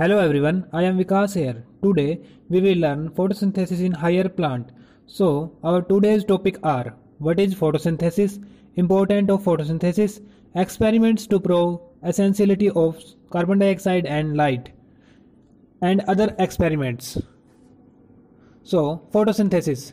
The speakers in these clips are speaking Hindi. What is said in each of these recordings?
Hello everyone, I am Vikas here. Today we will learn photosynthesis in higher plant. So our today's topic are what is photosynthesis, importance of photosynthesis, experiments to prove essentiality of carbon dioxide and light, and other experiments. So photosynthesis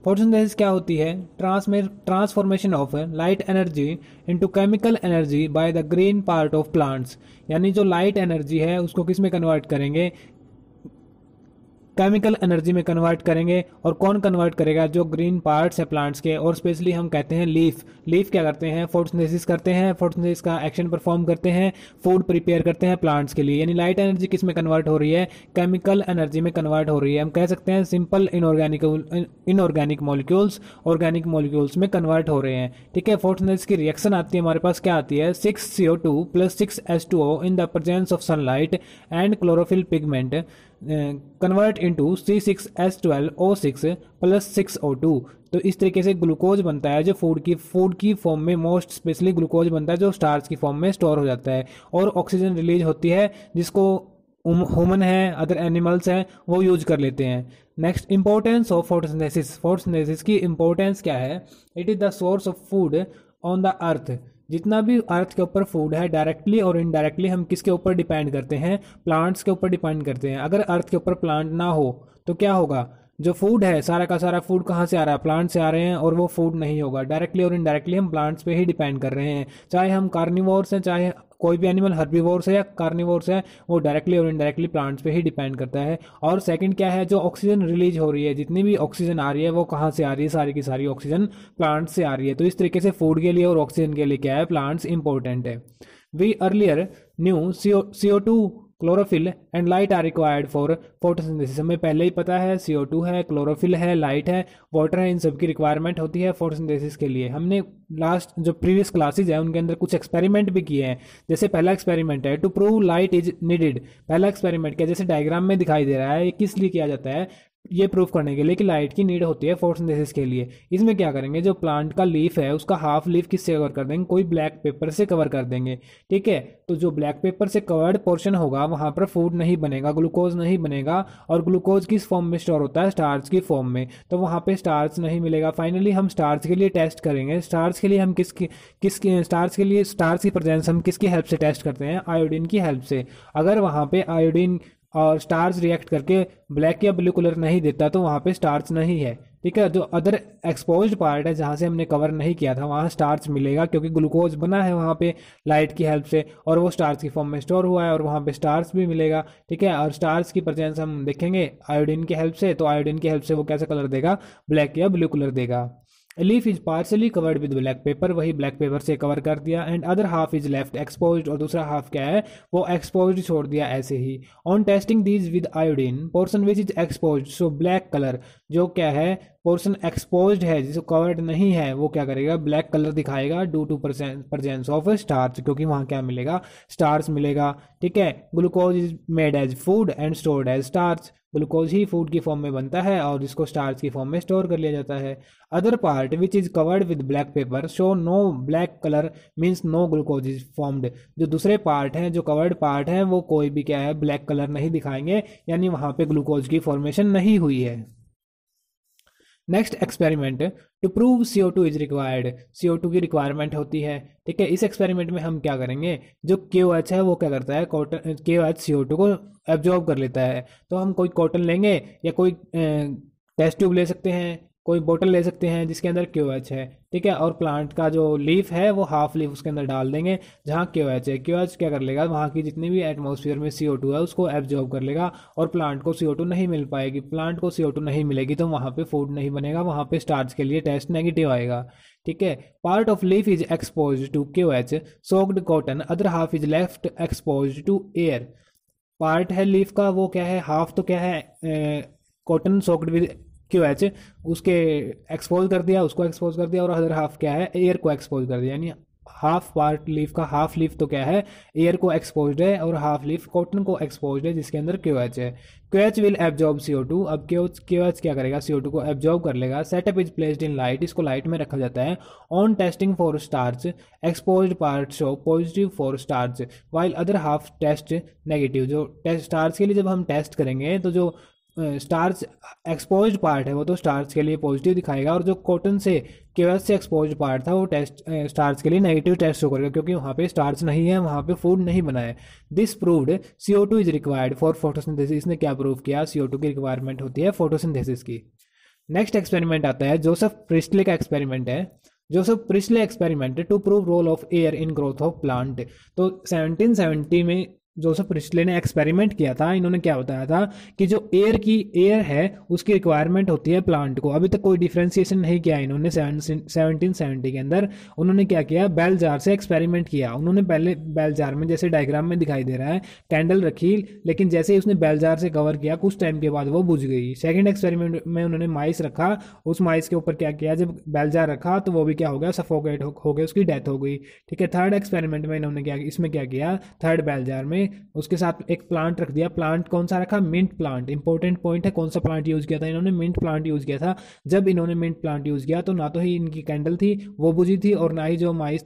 photosynthesis क्या होती है? Transformation of light energy into chemical energy by the green part of plants. यानी जो लाइट एनर्जी है उसको किस में कन्वर्ट करेंगे? केमिकल एनर्जी में कन्वर्ट करेंगे। और कौन कन्वर्ट करेगा? जो ग्रीन पार्ट्स है प्लांट्स के, और स्पेशली हम कहते हैं लीफ क्या करते हैं? फोटोसिंथेसिस करते हैं, फोटोसिंथेसिस का एक्शन परफॉर्म करते हैं, फूड प्रिपेयर करते हैं प्लांट्स के लिए। यानी लाइट एनर्जी किस में कन्वर्ट हो रही है? केमिकल एनर्जी में कन्वर्ट हो रही है। हम कह सकते हैं simple inorganic molecules organic molecules में कन्वर्ट हो रहे हैं। ठीक है। फोटोसिंथेसिस की रिएक्शन आती है हमारे पास, क्या आती है? 6CO2 + 6H2O in the presence of sunlight and chlorophyll pigment convert into C6H12O6 + 6O2। तो इस तरीके से ग्लूकोज बनता है जो फूड की फॉर्म में, मोस्ट स्पेशली ग्लूकोज बनता है जो स्टार्च की फॉर्म में स्टोर हो जाता है, और ऑक्सीजन रिलीज होती है जिसको ह्यूमन है, अदर एनिमल्स हैं, वो यूज कर लेते हैं। नेक्स्ट, इंपॉर्टेंस ऑफ फोटोसिंथेसिस की इंपॉर्टेंस क्या है? It is the source of food on the earth. जितना भी अर्थ के ऊपर फूड है, डायरेक्टली और इनडायरेक्टली हम किसके ऊपर डिपेंड करते हैं? प्लांट्स के ऊपर डिपेंड करते हैं। अगर अर्थ के ऊपर प्लांट ना हो तो क्या होगा? जो फूड है, सारा का सारा फूड कहाँ से आ रहा है? प्लांट से आ रहे हैं, और वो फूड नहीं होगा। डायरेक्टली और इनडायरेक्टली हम प्लांट्स पे ही डिपेंड कर रहे हैं। चाहे हम कार्निवोर्स हैं, चाहे कोई भी एनिमल हर्बीवोर्स है या कार्निवोर्स है, वो डायरेक्टली और इनडायरेक्टली प्लांट्स पे ही डिपेंड करता है। और सेकंड क्या है? जो ऑक्सीजन रिलीज हो रही है, जितनी भी ऑक्सीजन आ रही है वो कहाँ से आ रही है? सारी की सारी ऑक्सीजन प्लांट से आ रही है। तो इस तरीके से फूड के लिए और ऑक्सीजन के लिए क्या है? प्लांट्स इंपॉर्टेंट है। We earlier knew CO2 chlorophyll and light are required for photosynthesis. हमें पहले ही पता है CO2 है, क्लोरोफिल है, लाइट है, वाटर है, इन सब की रिक्वायरमेंट होती है फोटोसिंथेसिस के लिए। हमने लास्ट जो प्रीवियस क्लासेज है उनके अंदर कुछ एक्सपेरिमेंट भी किए हैं। जैसे पहला एक्सपेरिमेंट है to prove light is needed. पहला एक्सपेरिमेंट क्या, जैसे डायग्राम में दिखाई दे रहा है, ये किस लिए किया जाता है? ये प्रूफ करने के लिए कि लाइट की नीड होती है फोटोसिंथेसिस के लिए। इसमें क्या करेंगे? जो प्लांट का लीफ है उसका हाफ लीफ किससे कवर कर देंगे? कोई ब्लैक पेपर से कवर कर देंगे। ठीक है। तो जो ब्लैक पेपर से कवर्ड पोर्शन होगा वहां पर फूड नहीं बनेगा, ग्लूकोज नहीं बनेगा। और ग्लूकोज किस फॉर्म में स्टोर होता है? स्टार्च की फॉर्म में। तो वहां पे स्टार्च नहीं मिलेगा। फाइनली हम स्टार्च के लिए टेस्ट करेंगे। स्टार्च के लिए हम स्टार्च की प्रेजेंस हम किसकी हेल्प से टेस्ट करते हैं? आयोडीन की हेल्प से। अगर वहां पे आयोडीन और स्टार्च रिएक्ट करके ब्लैक या ब्लू कलर नहीं देता तो वहां पे स्टार्च नहीं है। ठीक है। जो अदर एक्सपोज्ड पार्ट है जहां से हमने कवर नहीं किया था वहां स्टार्च मिलेगा, क्योंकि ग्लूकोज बना है वहां पे लाइट की हेल्प से, और वो स्टार्च की फॉर्म में स्टोर हुआ है, और वहां पे स्टार्च भी मिलेगा। ठीक है। और स्टार्च की प्रेजेंस हम देखेंगे आयोडीन की हेल्प से, तो आयोडीन की हेल्प से वो कैसा कलर देगा? ब्लैक या ब्लू कलर देगा। Leaf is partially covered with black paper, वही ब्लैक पेपर से कवर कर दिया। And other half is left exposed, और दूसरा हाफ क्या है? वो एक्सपोज्ड छोड़ दिया ऐसे ही। On testing these with iodine portion which is exposed so black colour, जो क्या है? पोर्शन एक्सपोज्ड है, जिसको कवर्ड नहीं है, वो क्या करेगा? ब्लैक कलर दिखाएगा due to presence of starch, क्योंकि वहां क्या मिलेगा? स्टार्च मिलेगा। ठीक है। Glucose is made as food and stored as starch. Glucose ही फूड की फॉर्म में बनता है और इसको स्टार्च की फॉर्म में स्टोर कर लिया जाता है। Other part which is covered with black paper show no black colour means no glucose is formed. जो दूसरे पार्ट हैं, जो कवर्ड पार्ट हैं, वो कोई भी क्या है? ब्लैक कलर नहीं दिखाएंगे, यानी वहां पे ग्लूकोज की फॉर्मेशन नहीं हुई है। Next experiment, to prove CO2 is required. CO2 की रिक्वायरमेंट होती है। ठीक है। इस एक्सपेरिमेंट में हम क्या करेंगे? जो KOH है वो क्या करता है? कॉटन KOH CO2 को एब्जॉर्ब कर लेता है। तो हम कोई कॉटन लेंगे या कोई टेस्ट ट्यूब ले सकते हैं, कोई बोतल ले सकते हैं जिसके अंदर KOH है। ठीक है। और प्लांट का जो लीफ है वो हाफ लीफ उसके अंदर डाल देंगे जहाँ KOH है। KOH क्या कर लेगा? वहाँ की जितनी भी एटमॉस्फेयर में CO2 है उसको एब्जॉर्ब कर लेगा, और प्लांट को CO2 नहीं मिल पाएगी। प्लांट को CO2 नहीं मिलेगी तो वहाँ पे फूड नहीं बनेगा, वहाँ पे स्टार्च के लिए टेस्ट नेगेटिव आएगा। ठीक है। Part of leaf is expose to KOH soaked cotton, other half is left expose to air. Part है लीफ का, वो क्या है? हाफ तो क्या है? कॉटन सोक्ड विद QH, उसके एक्सपोज कर दिया, उसको एक्सपोज कर दिया, और अदर हाफ क्या है? एयर को एक्सपोज कर दिया। यानी हाफ पार्ट लीफ का हाफ लीफ तो क्या है, एयर को एक्सपोज्ड है, और हाफ लीफ कॉटन को एक्सपोज्ड है जिसके अंदर क्यूएच है। QH will absorb CO2। अब क्यूएच क्या करेगा, CO2 को एब्जॉर्ब कर लेगा। Setup is placed in light, इसको लाइट में रखा जाता है। On testing for starch exposed part show positive for starch while other half test negative. जो टेस्ट स्टार्च के लिए जब हम टेस्ट करेंगे तो जो स्टार्च एक्सपोज्ड पार्ट है वो तो स्टार्च के लिए पॉजिटिव दिखाएगा, और जो कॉटन से केवल से एक्सपोज्ड पार्ट था वो टेस्ट स्टार्च के लिए नेगेटिव टेस्ट शो करेगा, क्योंकि वहाँ पे स्टार्च नहीं है, वहाँ पे फूड नहीं बना है। This proved CO2 is required for photosynthesis. इसने क्या प्रूव किया, CO2 की रिक्वायरमेंट होती है फोटोसिंथेसिस की। नेक्स्ट एक्सपेरिमेंट आता है जोसेफ प्रिस्टले का एक्सपेरिमेंट है। Joseph Priestley experiment to prove role of air in growth of plant. तो 1770 में जोसेफ प्रिस्टले ने एक्सपेरिमेंट किया था। इन्होंने क्या बताया था कि जो एयर है उसकी रिक्वायरमेंट होती है प्लांट को। अभी तक कोई डिफ्रेंसिएशन नहीं किया इन्होंने 1770 के अंदर। उन्होंने क्या किया, बेल जार से एक्सपेरिमेंट किया। उन्होंने पहले बेल जार में, जैसे डायग्राम में दिखाई दे रहा है, कैंडल रखी, लेकिन जैसे ही उसने बेल जार से कवर किया कुछ टाइम के बाद वो बुझ गई। सेकेंड एक्सपेरिमेंट में उन्होंने माइस रखा, उस माइस के ऊपर क्या किया, जब बेल जार रखा तो वो भी क्या हो गया, सफोकेट हो गया, उसकी डेथ हो गई। ठीक है। थर्ड एक्सपेरिमेंट में इन्होंने इसमें क्या किया, थर्ड बेल जार में उसके साथ एक प्लांट रख दिया। प्लांट कौन सा रखा, मिंट प्लांट। इंपॉर्टेंट पॉइंट है, कौन सा प्लांट यूज किया था इन्होंने, मिंट प्लांट यूज किया था। जब इन्होंने मिंट प्लांट यूज किया तो ना तो ही इनकी कैंडल थी वो बुझी थी, और ना ही जो माइस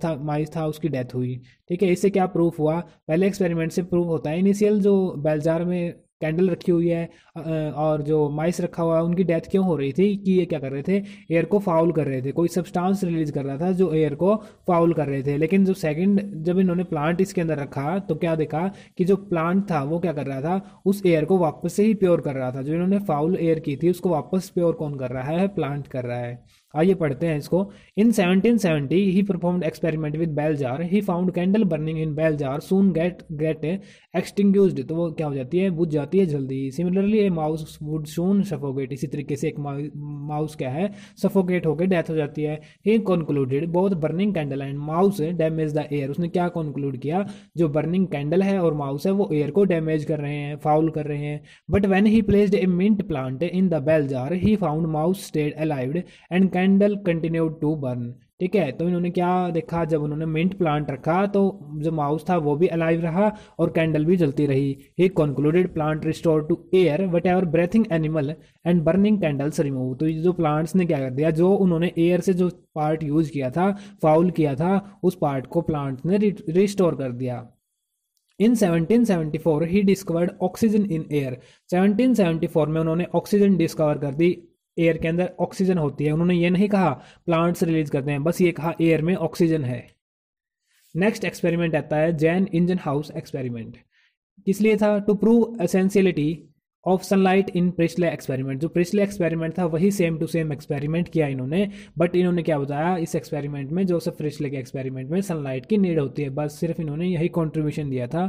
था उसकी डेथ हुई। ठीक है। इससे क्या प्रूफ हुआ, पहले एक्सपेरिमेंट से प्रूफ होता है इनिशियल जो बेल जार में कैंडल रखी हुई है और जो माइस रखा हुआ है उनकी डेथ क्यों हो रही थी, कि ये क्या कर रहे थे, एयर को फाउल कर रहे थे, कोई सब्सटेंस रिलीज कर रहा था जो एयर को फाउल कर रहे थे। लेकिन जो सेकंड जब इन्होंने प्लांट इसके अंदर रखा तो क्या देखा कि जो प्लांट था वो क्या कर रहा था, उस एयर को वापस से ही प्योर कर रहा था। जो इन्होंने फाउल एयर की थी उसको वापस प्योर कौन कर रहा है, प्लांट कर रहा है। आइए पढ़ते हैं इसको। In 1770 he performed experiment with bell jar. He found candle burning in bell jar soon get extinguished. तो वो क्या हो जाती है, बुझ जाती है जल्दी। Similarly A mouse would soon suffocate. इसी तरीके से एक माउस क्या है, सफोकेट होकर डेथ हो जाती है। He concluded both burning candle and mouse damage the air. उसने क्या कंक्लूड किया, जो बर्निंग कैंडल है और माउस है वो एयर को डैमेज कर रहे हैं, फाउल कर रहे हैं। But when he placed a mint plant in the bell jar he found mouse stayed alived and candle continued to burn. ठीक है। तो इन्होंने क्या देखा, जब उन्होंने मिंट प्लांट रखा तो जो माउस था वो भी अलाइव रहा और कैंडल भी जलती रही। He concluded plant restore to air whatever breathing animal and burning candles remove. तो जो प्लांट्स ने क्या कर दिया, जो उन्होंने एयर से जो पार्ट यूज किया था, फाउल किया था, उस पार्ट को प्लांट ने रिस्टोर कर दिया। इन 1774 he discovered oxygen in air. 1774 में उन्होंने ऑक्सीजन डिस्कवर कर दी, एयर के अंदर ऑक्सीजन होती है। उन्होंने ये नहीं कहा प्लांट्स रिलीज करते हैं, बस ये कहा एयर में ऑक्सीजन है। नेक्स्ट एक्सपेरिमेंट आता है जैन इंजन हाउस एक्सपेरिमेंट। किस लिए था, to prove essentiality of sunlight in Priestley experiment. जो प्रिस्टले एक्सपेरिमेंट था वही सेम टू सेम एक्सपेरिमेंट किया इन्होंने, बट इन्होंने क्या बताया इस एक्सपेरिमेंट में, जोसेफ प्रिस्टले के एक्सपेरिमेंट में सनलाइट की नीड होती है, बस सिर्फ इन्होंने यही कॉन्ट्रीब्यूशन दिया था।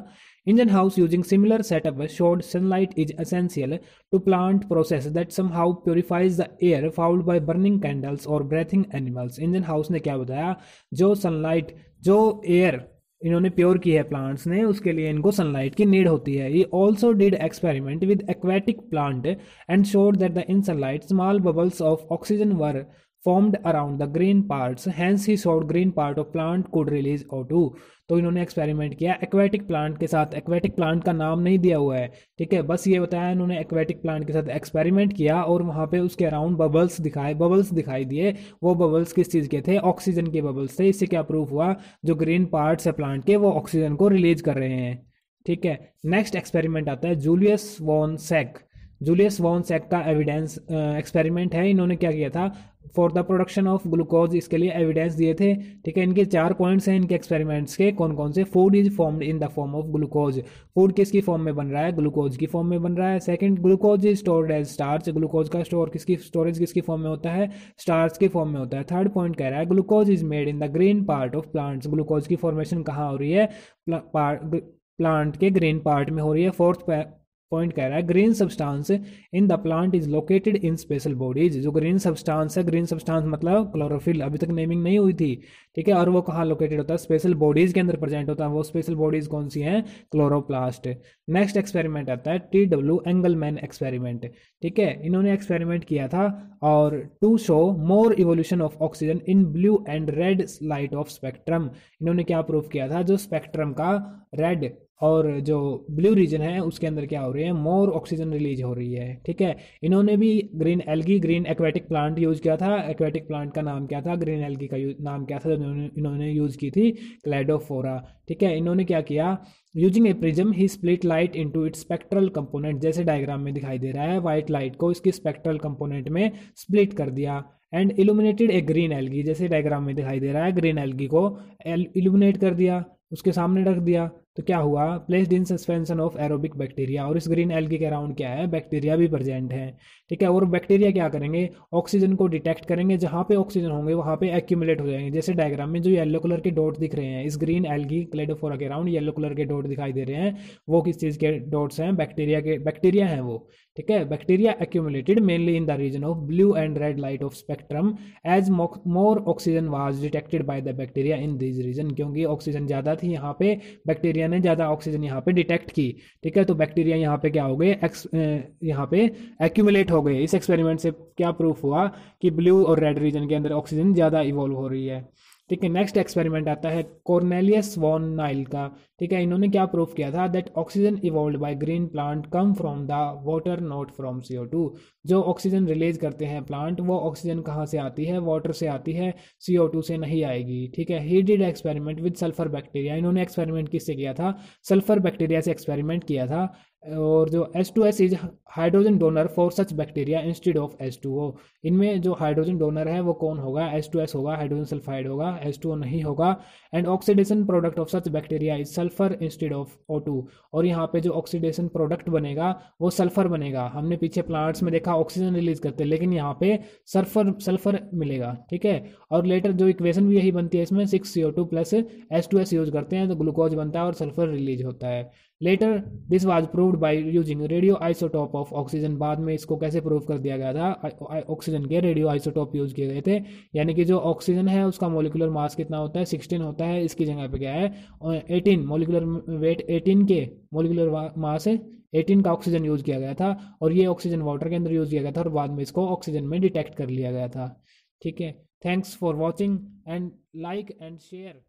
Engine house using similar setup showed sunlight is essential to plant process that somehow purifies the air fouled by burning candles or breathing animals। Engine house ने क्या बताया, जो सनलाइट, जो एयर इन्होंने प्योर की है प्लांट्स ने, उसके लिए इनको सनलाइट की नीड होती है। ये also did experiment with aquatic plant and showed that the in sunlight small bubbles of oxygen were formed around the green parts, hence he showed green part of plant could release O2। तो इन्होंने एक्सपेरिमेंट किया एक्वेटिक प्लांट के साथ। एक्वेटिक प्लांट का नाम नहीं दिया हुआ है, ठीक है, बस ये बताया इन्होंने एक्वेटिक प्लांट के साथ एक्सपेरिमेंट किया और वहाँ पे उसके अराउंड बबल्स दिखाई दिए। वो बबल्स किस चीज़ के थे, ऑक्सीजन के बबल्स थे। इससे क्या प्रूफ हुआ, जो ग्रीन पार्ट्स है प्लांट के वो ऑक्सीजन को रिलीज कर रहे हैं। ठीक है। नेक्स्ट एक्सपेरिमेंट आता है Julius von Sachs. Julius von Sachs का एविडेंस एक्सपेरिमेंट है। इन्होंने क्या किया था, for the production of glucose, इसके लिए एविडेंस दिए थे। ठीक है। इनके 4 पॉइंट्स हैं इनके एक्सपेरिमेंट्स के, कौन कौन से, food is formed in the form of glucose. Food किसकी फॉर्म में बन रहा है, ग्लूकोज की फॉर्म में बन रहा है। Second, glucose is stored as starch. Glucose का स्टोरेज किसकी फॉर्म में होता है, स्टार्च की फॉर्म में होता है। थर्ड पॉइंट कह रहा है glucose is made in the green part of plants. Glucose की फॉर्मेशन कहाँ हो रही है, प्लांट के ग्रीन पार्ट में हो रही है। पॉइंट कह रहा है, green substance in the plant is located in special bodies. जो ग्रीन सब्सटेंस है, ग्रीन सब्सटेंस मतलब क्लोरोफिल, अभी तक नेमिंग नहीं हुई थी, ठीक है, और वो कहाँ लोकेटेड होता है, स्पेशल बॉडीज के अंदर प्रेजेंट होता है। वो स्पेशल बॉडीज कौन सी हैं, क्लोरोप्लास्ट। नेक्स्ट एक्सपेरिमेंट आता है TW एंगलमैन एक्सपेरिमेंट, ठीक है, इन्होंने एक्सपेरिमेंट किया था और to show more evolution of oxygen in blue and red light of spectrum. इन्होंने क्या प्रूव किया था, जो स्पेक्ट्रम का रेड और जो ब्लू रीजन है उसके अंदर क्या हो रही है, मोर ऑक्सीजन रिलीज हो रही है, ठीक है। इन्होंने भी green algae, green aquatic plant use किया था। एक्वेटिक प्लांट का नाम क्या था, ग्रीन एल्गी का नाम क्या था, इन्होंने यूज की थी क्लेडोफोरा, ठीक है। इन्होंने क्या किया, यूजिंग ए प्रिज्म ही split light into its spectral component, जैसे डायग्राम में दिखाई दे रहा है, व्हाइट लाइट को इसकी स्पेक्ट्रल कंपोनेंट में स्प्लिट कर दिया। And illuminated A green algae, जैसे डायग्राम में दिखाई दे रहा है, ग्रीन एल्गी को इल्यूमिनेट कर दिया, उसके सामने रख दिया, तो क्या हुआ, placed in suspension of aerobic bacteria, और इस ग्रीन एल्गी के अराउंड क्या है, बैक्टीरिया भी प्रेजेंट है, ठीक है। और बैक्टीरिया क्या करेंगे, ऑक्सीजन को डिटेक्ट करेंगे, जहाँ पे ऑक्सीजन होंगे वहाँ पे एक्यूमुलेट हो जाएंगे। जैसे डायग्राम में जो येलो कलर के डॉट दिख रहे हैं, इस ग्रीन एल्गी क्लेडोफोरा के अराउंड येलो कलर के डॉट दिखाई दे रहे हैं, वो किस चीज़ के डॉट्स हैं, बैक्टीरिया हैं वो, ठीक है। Bacteria accumulated mainly in the region of blue and red light of spectrum as more oxygen was detected by the bacteria in this region, क्योंकि ऑक्सीजन ज़्यादा थी यहाँ पे, बैक्टीरिया ने ज़्यादा ऑक्सीजन यहाँ पे डिटेक्ट की, ठीक है। तो बैक्टीरिया यहाँ पे क्या हो गए, यहाँ पे एक्यूमुलेट हो गए। इस एक्सपेरिमेंट से क्या प्रूफ हुआ कि ब्लू और रेड रीजन के अंदर ऑक्सीजन ज़्यादा इवॉल्व हो रही है, ठीक है। नेक्स्ट एक्सपेरिमेंट आता है कॉर्नेलियस वॉन नाइल का, ठीक है। इन्होंने क्या प्रूफ किया था, that oxygen evolved by green plant come from the water not from CO2। जो ऑक्सीजन रिलीज करते हैं प्लांट, वो ऑक्सीजन कहाँ से आती है, वाटर से आती है, CO2 से नहीं आएगी, ठीक है। He did experiment with sulphur bacteria, इन्होंने एक्सपेरिमेंट किससे किया था, सल्फर बैक्टीरिया से एक्सपेरिमेंट किया था। और जो H2S is hydrogen donor for such bacteria instead of H2O। इनमें जो हाइड्रोजन डोनर है वो कौन होगा, H2S होगा, हाइड्रोजन सल्फाइड होगा, H2O नहीं होगा। And oxidation product of such bacteria is sulphur instead of O2। और यहाँ पे जो ऑक्सीडेशन प्रोडक्ट बनेगा वो सल्फर बनेगा। हमने पीछे प्लांट्स में देखा ऑक्सीजन रिलीज करते हैं, लेकिन यहाँ पे सल्फर मिलेगा, ठीक है। और लेटर जो इक्वेशन भी यही बनती है, इसमें 6CO2 प्लस H2S यूज करते हैं तो ग्लूकोज बनता है और सल्फर रिलीज होता है। Later this was proved by using radio isotope of oxygen. बाद में इसको कैसे प्रूव कर दिया गया था, ऑक्सीजन के रेडियो आइसोटोप यूज किए गए थे, यानी कि जो ऑक्सीजन है उसका मोलिकुलर मास कितना होता है, 16 होता है, इसकी जगह पे क्या है 18, मोलिकुलर वेट 18 के मोलिकुलर मास 18 का ऑक्सीजन यूज किया गया था, और ये ऑक्सीजन वाटर के अंदर यूज किया गया था और बाद में इसको ऑक्सीजन में डिटेक्ट कर लिया गया था, ठीक है। Thanks for watching and like and share.